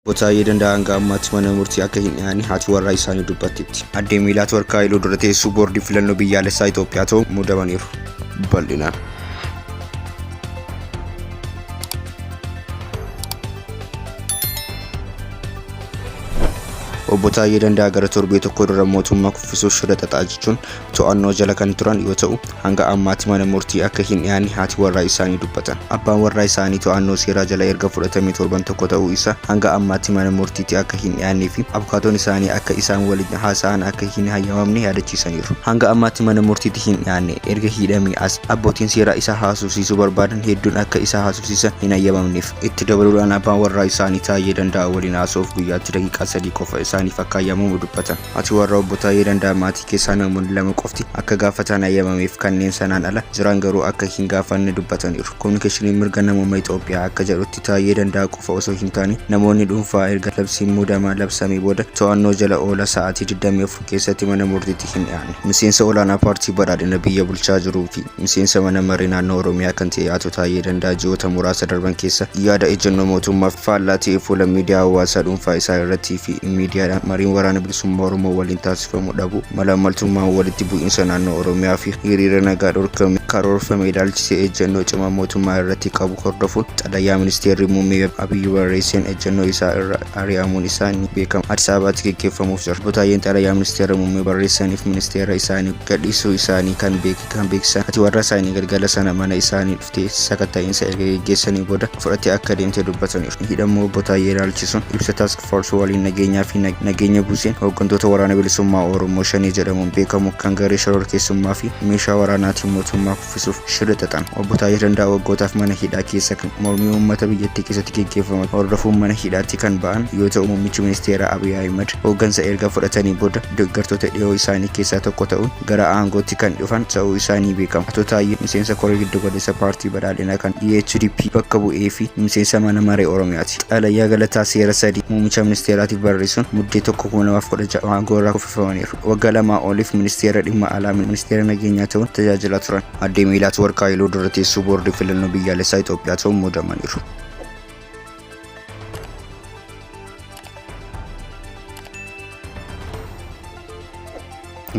Botaayee danda'an gaammaatti mana murtii akka hin dhiyaanne haati warraa isaanii dubbatteetti. Aadde Miilaat Warqaayiluu dura teessuu boordii filannoo biyyaalessaa Itoophiyaa ta'uun muudamaniiru. Bal'inaan. Obbo Taayee Danda'a gara torbee tokko dura mootummaa kuffisuuf shira xaxaa jechuun to'annoo jala kan turan yoo ta'u, hanga ammaatti mana murtii akka hin dhiyaanne haati warraa isaanii dubbatan. Abbaan warraa isaanii to'annoo seeraa jala erga fudhatamee torban tokko ta'uu isaa hanga ammaatti mana murtiitti akka hin dhiyaannee fi abukaatoon isaanii akka isaan waliin haasa'an akka hin hayyamamne yaadachiisaniiru. Hanga ammaatti mana murtiitti hin dhiyaanne erga hidhamee as abbootiin seeraa isa haasofsiisuu barbaadan hedduun akka isa haasofsiisan hin hayyamamneef. Itti dabaluudhaan abbaan warraa isaanii Taayee Danda'a waliin haasa'uuf guyyaatti daqiiqaa 3 qofa isaaniif akka hayyamamu dubbatan. Haati warraa obbo Taayee Danda'a maatii keessaa namoonni 2 qofti akka gaafatan hayyamameef kanneen sanaan ala jiran garuu akka hin gaafanne dubbataniiru. Kominikeeshiniin mirga namummaa Itoophiyaa akka jedhutti Taayee Danda'a qofa osoo hin taane namoonni dhuunfaa erga labsiin muudamaa labsamee booda to'annoo jala oola sa'aatii 24 keessatti mana murtiitti hin dhiyaanne. Miseensa olaanaa paartii badhaadhina biyya bulchaa jiruu fi miseensa mana maree naannoo Oromiyaa kan ta'e Aato Taayee Danda'a ji'oota muraasa darban keessa yaada ejjennoo mootummaaf faallaa ta'e fuula miidiyaa hawaasaa dhuunfaa isaa irratti fi miidiyaa mariin waraana bilisummaa Oromoo waliin taasifamu dhabu malaamaltummaan walitti bu'iinsa naannoo Oromiyaa fi hiriira nagaa dhorkame karoorfame ilaalchisee ejjennoo cimaa mootummaa irratti qabu hordofuun xalayaa ministeerri muummee Abiyyi barreesseen ejjennoo isaa irra ari'amuun isaa ni beekama. Addis Ababaatti gaggeeffamuuf jira. Obbo Taayeen xalayaa ministeera muummee barreessaniif ministeera isaanii gadhiisuu isaanii kan beeksisan. Haati warraa isaanii galgala sana mana isaanii dhuftee sakatta'iinsa erga gaggeessanii booda fudhattee akka deemte dubbataniiru. Hidhamuu Obbo Taayee ilaalchisuun ibsa taask foorsi waliin nageenyaa fi nageenya buuseen hooggantoota waraana bilisummaa Oromoo Shanee jedhamuun beekamu kan garee shororkeessummaa fi meeshaa waraanaatiin mootummaa kuffisuuf shira xaxan. Obbo Taayee Danda'a waggootaaf mana hidhaa keessa mormii uummata biyyattii keessatti gaggeeffamu hordofuun mana hidhaatti kan ba'an yoo ta'u, muummichi ministeera Abiy Ahmed hooggansa erga fudhatanii booda deeggartoota dhiyoo isaanii keessaa tokko ta'uun gara aangootti kan dhufan ta'uu isaanii beekama. Aato Taayee miseensa koree giddu galeessa paartii badhaadhinaa kan EHDP bakka bu'ee fi miseensa mana maree Oromiyaati. Xalayaa galataa seera 3 muummicha ministeeraatiif barreessuun muddee 1 aangoo irraa kuffifamaniiru. Waggaa 2 oliif ministeera dhimma alaa ministeera nageenyaa ta'uun tajaajilaa turan. Aadde Miilaat Warqaayiluu dura teessuu boordii filannoo biyyaalessaa Itoophiyaa ta'uun muudamaniiru.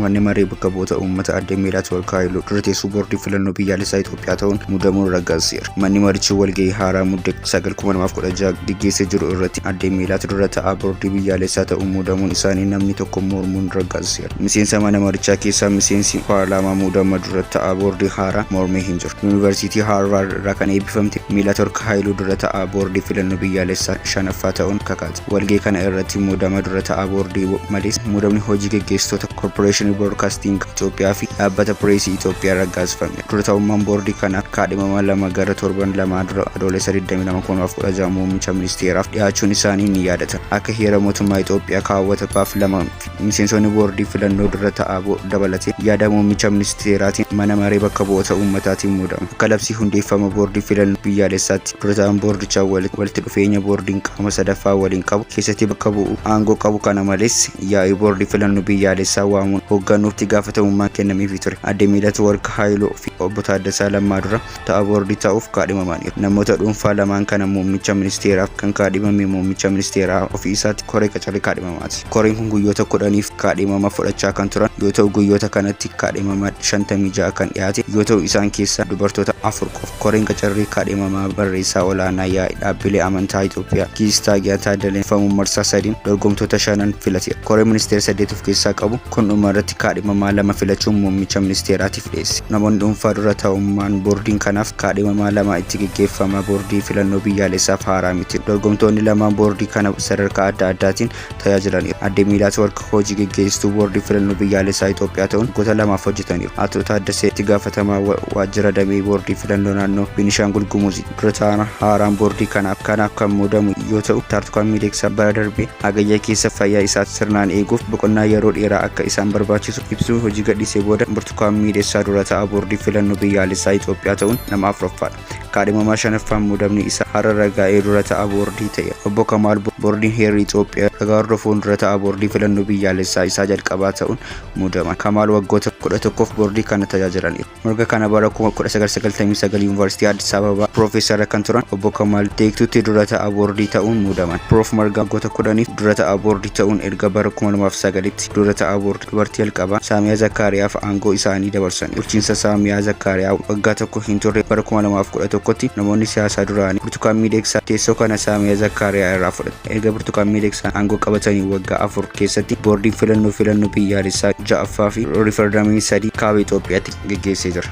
Manni maree bakka bu'oota uummata Aadde Miilaat Warqaayiluu dura teessuu boordii filannoo biyyaalessaa Itoophiyaa ta'uun muudamuun raggaasiseera. Manni marichi walgahii haaraa muddee 9/2016 gaggeessee jiru irratti Aadde Miilaat dura ta'aa boordii biyyaalessaa ta'uun muudamuun isaanii namni tokko mormuun raggaasiseera. Miseensa mana marichaa keessaa miseensi paarlaamaa muudama dura ta'aa boordii haaraa mormee hin jiru. Yuunivarsiitii Haarvaard irraa kan eebbifamte Miilaat Warqaayiluu dura ta'aa boordii filannoo biyyaalessaa 5ffaa ta'uun kakaate. Walgahii kana irratti muudama dura ta'aa boordii malees muudamni hojii gaggeessitoota korporeeshinii Broadcasting Itoophiyaa fi dhaabbata Pireesii Itoophiyaa raggaasifame. Dura ta'ummaan boordii kanaa kaadhimamaa 2 gara torban 2 dura adoolessa 22/2016 muummicha ministeeraaf dhiyaachuun isaanii ni yaadatama. Akka heera mootummaa Itoophiyaa kaawwata baaf 2 miseensonni boordii filannoo dura ta'aa dabalatee yaada muummicha ministeeraatiin mana maree bakka bu'oota uummataatiin muudamu. Akka labsii hundeeffama boordii filannoo biyyaalessaatti dura ta'aan boordichaa walitti dhufeenya boordiin qaama sadaffaa waliin qabu keessatti bakka bu'u aangoo qabu. Kana malees yaa'ii boordii filannoo biyyaalessaa waamuun hoogganuutti gaafatamummaa kennameefii ture. Aadde Miilaat Warqaayiluu fi obbo Taaddasaa Lammaa dura ta'aa boordii ta'uuf kaadhimamaniiru. Namoota dhuunfaa lamaan kana muummicha ministeeraaf kan kaadhimame muummicha ministeeraa ofii isaatti koree qacaree kaadhimamaati. Koreen kun guyyoota 10f kaadhimama fudhachaa kan turan yoo ta'u, guyyoota kanatti kaadhimama 56 kan dhiyaate yoo ta'u, isaan keessaa dubartoota 4 qofa. Koreen qacaree kaadhimamaa barreessaa olaanaa yaa'ii dhaabbilee amantaa Itoophiyaa Kiistaagiyaa Taaddaleen famuun marsaa 3 dorgomtoota 5 filateera. Koreen ministeera 8 of keessaa qabu kun dhumarratti kaadhimamaa 2 filachuun muummicha ministeeraatiif dhiyeesse. Namoonni dhuunfaa dura ta'ummaan boordiin kanaaf kaadhimamaa 2 itti gaggeeffama boordii filannoo biyyaalessaaf haaraa miti. Dorgomtoonni 2 boordii kana sadarkaa adda addaatiin tajaajilaniiru. Aadde Miilaat Warqaayiluu hojii gaggeessituu boordii filannoo biyyaalessaa Itoophiyaa ta'uun waggoota 2f hojjetaniiru. Aato Taaddasee itti gaafatamaa waajjira damee boordii filannoo naannoo Beenishaangul Gumuz dura ta'aa haaraan boordii kanaaf kan muudamu yoo ta'u, Burtukaan Miidhagsaa bara darbee hagayya keessa fayyaa isaa sirnaan eeguuf boqonnaa yeroo dheeraa akka isaan barbaachisu ibsuu hojii gadhiisee booda Burtukaan Miidhagsaa dura ta'aa boordii filannoo biyyaalessaa Itoophiyaa ta'uun nama 4ffaadha. Kaadhimamaa 5ffaan muudamni isaa har'a ragaa'ee dura ta'aa boordii ta'e. Obbo Kamaal boordiin heerri Itoophiyaa ragaa hordofuun dura ta'aa boordii filannoo biyyaalessaa isaa jalqabaa ta'uun muudama. Kamaal waggoota 2011 boordii kana tajaajilaniiru. Mirga kana bara 1999 Yuunivarsiitii Addis Ababaa Piroofeesara kan turan obbo Kamaal Deektuutti dura ta'aa boordii ta'uun muudaman. Piroof Margaa waggoota 10 dura ta'aa boordii ta'uun erga bara 2009tti dura ta'aa boordii dubartii jalqabaa Saamiyaa Zakkaariyaaf aangoo isaanii dabarsanii. Bulchiinsa Saamiyaa Zakkaariyaa waggaa tokko hin turre bara 2011tti namoonni siyaasaa duraanii Burtukaan Miidhagsaa teessoo kana Saamiyaa Zakkaariyaa irraa fudhate. Erga Burtukaan Miidhagsaan aangoo qabatanii waggaa 4 keessatti boordiin filannoo biyyaalessaa 6ffaa fi riifardaamii 3 kaaba Itoophiyaatti geggeessee jira.